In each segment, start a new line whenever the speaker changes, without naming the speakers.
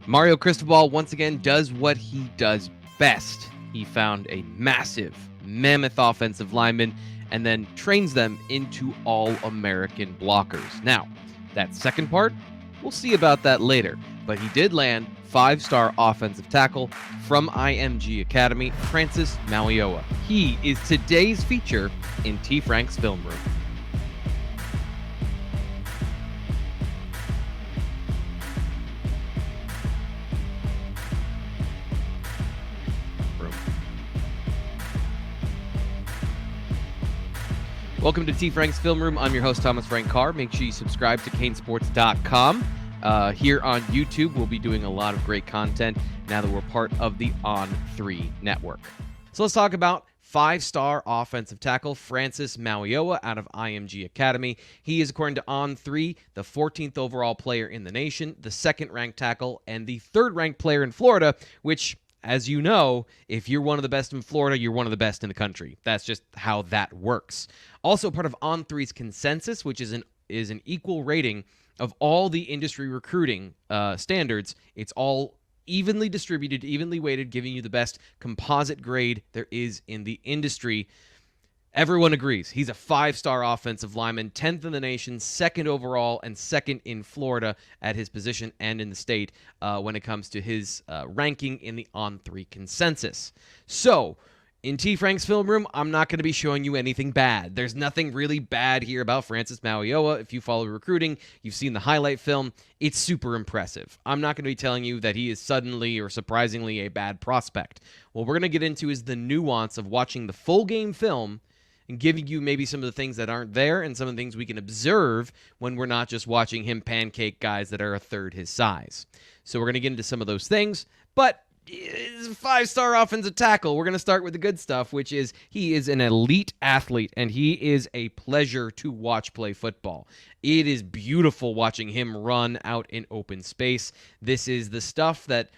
Mario Cristobal once again does what he does best. He found a massive, mammoth offensive lineman and then trains them into all-American blockers. Now, that second part, we'll see about that later, but he did land 5-star offensive tackle from IMG Academy, Francis Mauigoa. He is today's feature in T. Frank's Film Room. Welcome to T. Frank's Film Room. I'm your host, Thomas Frank Carr. Make sure you subscribe to canesports.com. Here on YouTube, we'll be doing a lot of great content now that we're part of the On3 network. So let's talk about 5-star offensive tackle Francis Mauigoa out of IMG Academy. He is, according to On3, the 14th overall player in the nation, the second-ranked tackle, and the third-ranked player in Florida, which, as you know, if you're one of the best in Florida, you're one of the best in the country. That's just how that works. Also part of On3's consensus, which is an equal rating of all the industry recruiting standards. It's all evenly distributed, evenly weighted, giving you the best composite grade there is in the industry. Everyone agrees. He's a 5-star offensive lineman, 10th in the nation, 2nd overall, and 2nd in Florida at his position and in the state when it comes to his ranking in the On3 consensus. So, in T. Frank's Film Room, I'm not going to be showing you anything bad. There's nothing really bad here about Francis Mauigoa. If you follow recruiting, you've seen the highlight film. It's super impressive. I'm not going to be telling you that he is suddenly or surprisingly a bad prospect. What we're going to get into is the nuance of watching the full game film and giving you maybe some of the things that aren't there and some of the things we can observe when we're not just watching him pancake guys that are a third his size. So we're going to get into some of those things, but it's a 5-star offensive tackle. We're going to start with the good stuff, which is he is an elite athlete, and he is a pleasure to watch play football. It is beautiful watching him run out in open space. This is the stuff that,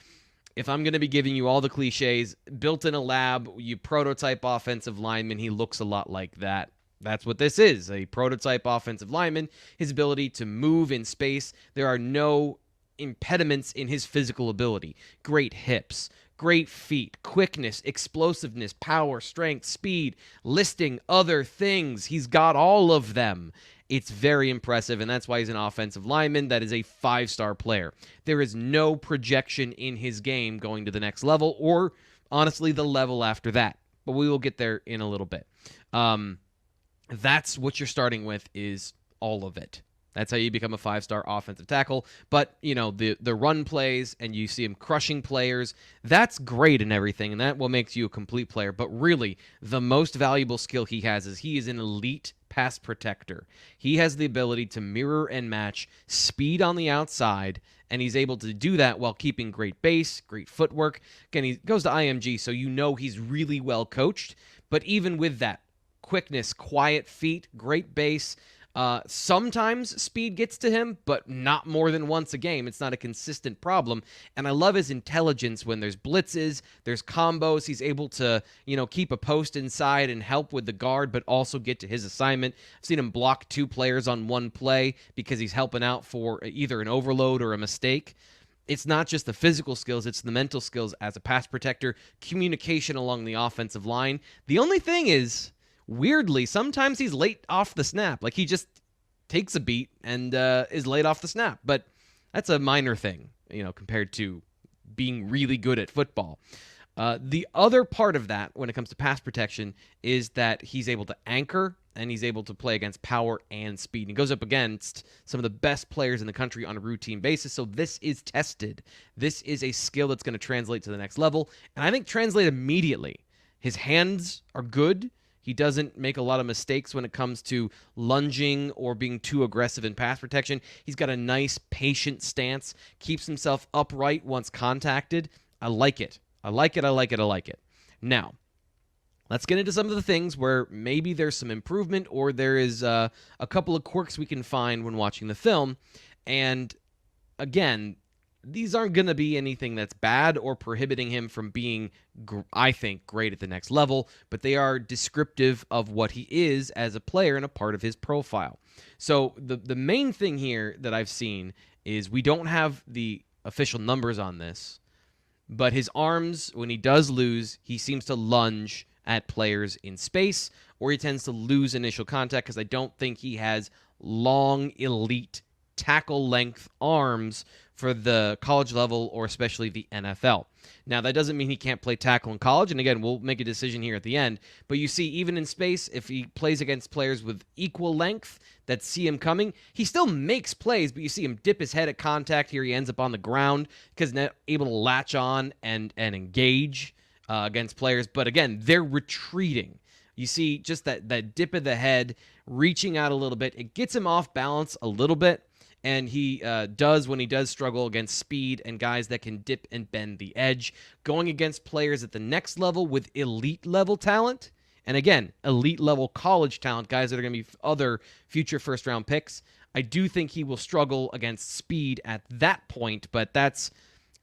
if I'm going to be giving you all the cliches, built in a lab, you prototype offensive lineman, he looks a lot like that. That's what this is, a prototype offensive lineman. His ability to move in space. There are no impediments in his physical ability. Great hips, great feet, quickness, explosiveness, power, strength, speed, listing other things. He's got all of them. It's very impressive, and that's why he's an offensive lineman that is a 5-star player. There is no projection in his game going to the next level or, honestly, the level after that. But we will get there in a little bit. That's what you're starting with, is all of it. That's how you become a 5-star offensive tackle. But, you know, the run plays and you see him crushing players, that's great and everything, and that what makes you a complete player. But really, the most valuable skill he has is he is an elite pass protector. He has the ability to mirror and match speed on the outside, and he's able to do that while keeping great base, great footwork. Again, he goes to IMG, so you know he's really well coached. But even with that, quickness, quiet feet, great base, sometimes speed gets to him, but not more than once a game. It's not a consistent problem. And I love his intelligence when there's blitzes, there's combos. He's able to, keep a post inside and help with the guard, but also get to his assignment. I've seen him block 2 players on one play because he's helping out for either an overload or a mistake. It's not just the physical skills, it's the mental skills as a pass protector, communication along the offensive line. The only thing is, weirdly, sometimes he's late off the snap. Like, he just takes a beat and is late off the snap. But that's a minor thing, compared to being really good at football. The other part of that, when it comes to pass protection, is that he's able to anchor and he's able to play against power and speed. And he goes up against some of the best players in the country on a routine basis. So this is tested. This is a skill that's going to translate to the next level. And I think translate immediately. His hands are good. He doesn't make a lot of mistakes when it comes to lunging or being too aggressive in pass protection. He's got a nice, patient stance, keeps himself upright once contacted. I like it. I like it. Now, let's get into some of the things where maybe there's some improvement or there is a couple of quirks we can find when watching the film. And again, these aren't going to be anything that's bad or prohibiting him from being, I think, great at the next level, but they are descriptive of what he is as a player and a part of his profile. So the main thing here that I've seen is we don't have the official numbers on this, but his arms, when he does lose, he seems to lunge at players in space, or he tends to lose initial contact because I don't think he has long, elite tackle length arms for the college level or especially the NFL. Now, that doesn't mean he can't play tackle in college, and again, we'll make a decision here at the end, but you see, even in space, if he plays against players with equal length that see him coming, he still makes plays, but you see him dip his head at contact. Here he ends up on the ground because he's not able to latch on and engage against players, but again, they're retreating. You see just that dip of the head, reaching out a little bit. It gets him off balance a little bit, and he does when he does struggle against speed and guys that can dip and bend the edge. Going against players at the next level with elite level talent, and again, elite level college talent, guys that are going to be other future first-round picks, I do think he will struggle against speed at that point, but that's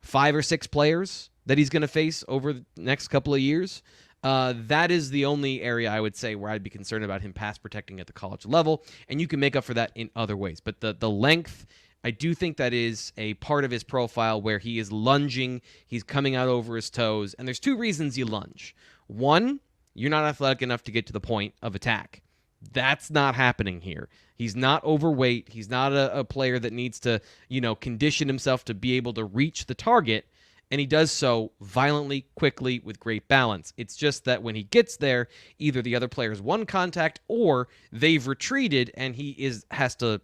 5 or 6 players that he's going to face over the next couple of years. That is the only area I would say where I'd be concerned about him pass protecting at the college level, and you can make up for that in other ways. But the length, I do think that is a part of his profile where he is lunging, he's coming out over his toes, and there's 2 reasons you lunge. One, you're not athletic enough to get to the point of attack. That's not happening here. He's not overweight. He's not a player that needs to, condition himself to be able to reach the target. And he does so violently, quickly, with great balance. It's just that when he gets there, either the other player's won contact or they've retreated and he has to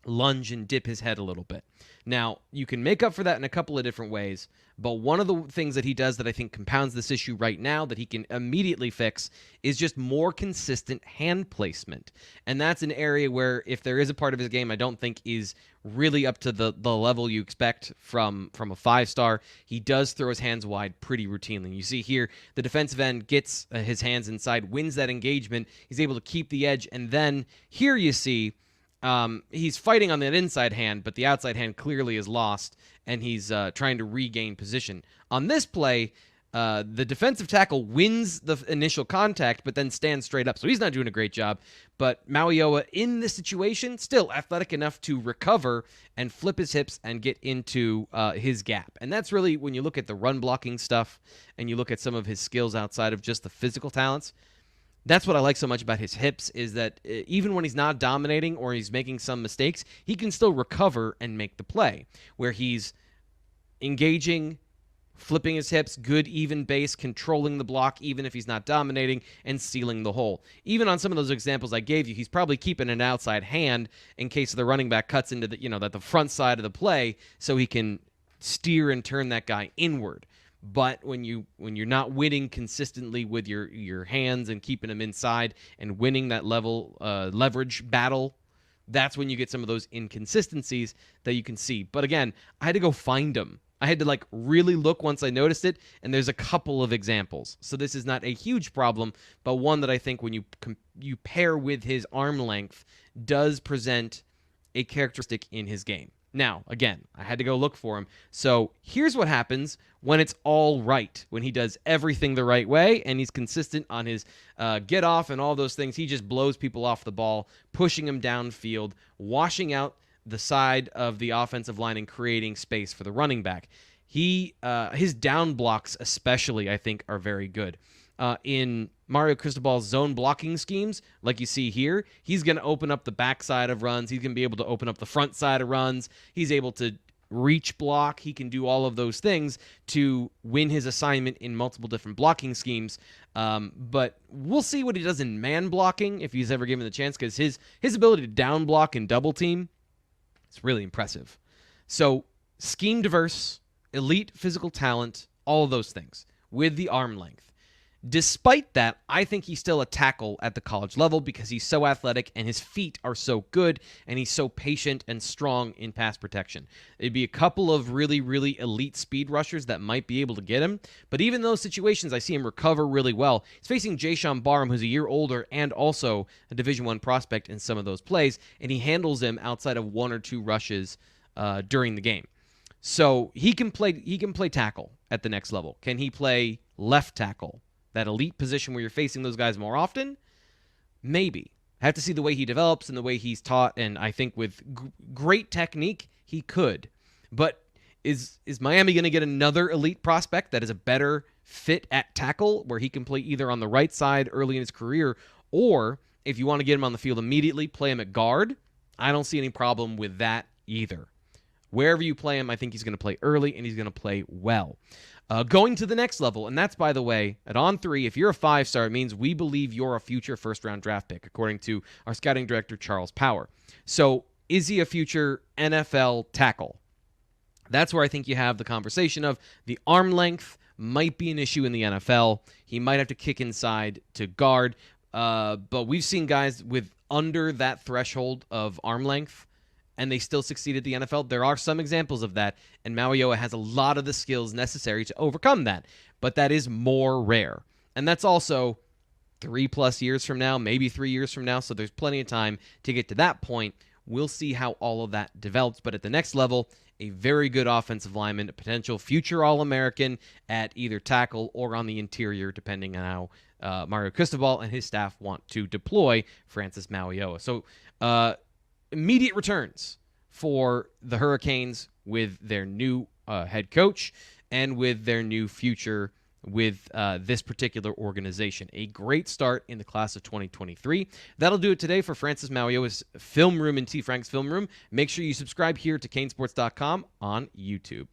lunge and dip his head a little bit. Now, you can make up for that in a couple of different ways, but one of the things that he does that I think compounds this issue right now that he can immediately fix is just more consistent hand placement. And that's an area where, if there is a part of his game I don't think is really up to the level you expect from a 5-star, he does throw his hands wide pretty routinely. You see here, the defensive end gets his hands inside, wins that engagement, he's able to keep the edge, and then here you see he's fighting on that inside hand, but the outside hand clearly is lost, and he's trying to regain position. On this play, the defensive tackle wins the initial contact, but then stands straight up, so he's not doing a great job. But Mauigoa, in this situation, still athletic enough to recover and flip his hips and get into his gap. And that's really, when you look at the run blocking stuff and you look at some of his skills outside of just the physical talents, that's what I like so much about his hips, is that even when he's not dominating or he's making some mistakes, he can still recover and make the play, where he's engaging, flipping his hips, good even base, controlling the block even if he's not dominating, and sealing the hole. Even on some of those examples I gave you, he's probably keeping an outside hand in case the running back cuts into the front side of the play so he can steer and turn that guy inward. But when you're not winning consistently with your hands and keeping them inside and winning that leverage battle, that's when you get some of those inconsistencies that you can see. But again, I had to go find them. I had to really look once I noticed it, and there's a couple of examples. So this is not a huge problem, but one that I think when you pair with his arm length does present a characteristic in his game. Now, again, I had to go look for him. So here's what happens when it's all right, when he does everything the right way and he's consistent on his get off and all those things. He just blows people off the ball, pushing them downfield, washing out the side of the offensive line and creating space for the running back. His down blocks especially, I think, are very good. In Mario Cristobal's zone blocking schemes, like you see here, he's going to open up the backside of runs. He's going to be able to open up the front side of runs. He's able to reach block. He can do all of those things to win his assignment in multiple different blocking schemes. But we'll see what he does in man blocking if he's ever given the chance, because his ability to down block and double team, it's really impressive. So scheme diverse, elite physical talent, all of those things with the arm length. Despite that, I think he's still a tackle at the college level because he's so athletic and his feet are so good and he's so patient and strong in pass protection. It'd be a couple of really, really elite speed rushers that might be able to get him, but even in those situations, I see him recover really well. He's facing Jayshawn Barham, who's a year older and also a Division I prospect in some of those plays, and he handles him outside of 1 or 2 rushes during the game. So he can play tackle at the next level. Can he play left tackle? That elite position where you're facing those guys more often? Maybe. I have to see the way he develops and the way he's taught, and I think with great technique, he could. But Is Miami going to get another elite prospect that is a better fit at tackle where he can play either on the right side early in his career, or if you want to get him on the field immediately, play him at guard? I don't see any problem with that either. Wherever you play him, I think he's going to play early and he's going to play well. Going to the next level, and that's, by the way, at On 3, if you're a 5-star, it means we believe you're a future first-round draft pick, according to our scouting director, Charles Power. So is he a future NFL tackle? That's where I think you have the conversation of the arm length might be an issue in the NFL. He might have to kick inside to guard, but we've seen guys with under that threshold of arm length and they still succeed at the NFL. There are some examples of that, and Mauigoa has a lot of the skills necessary to overcome that, but that is more rare. And that's also 3+ years from now, maybe 3 years from now, so there's plenty of time to get to that point. We'll see how all of that develops, but at the next level, a very good offensive lineman, a potential future All-American at either tackle or on the interior, depending on how Mario Cristobal and his staff want to deploy Francis Mauigoa. So, immediate returns for the Hurricanes with their new head coach and with their new future with this particular organization. A great start in the class of 2023. That'll do it today for Francis Mauigoa's Film Room and T. Frank's Film Room. Make sure you subscribe here to canesports.com on YouTube.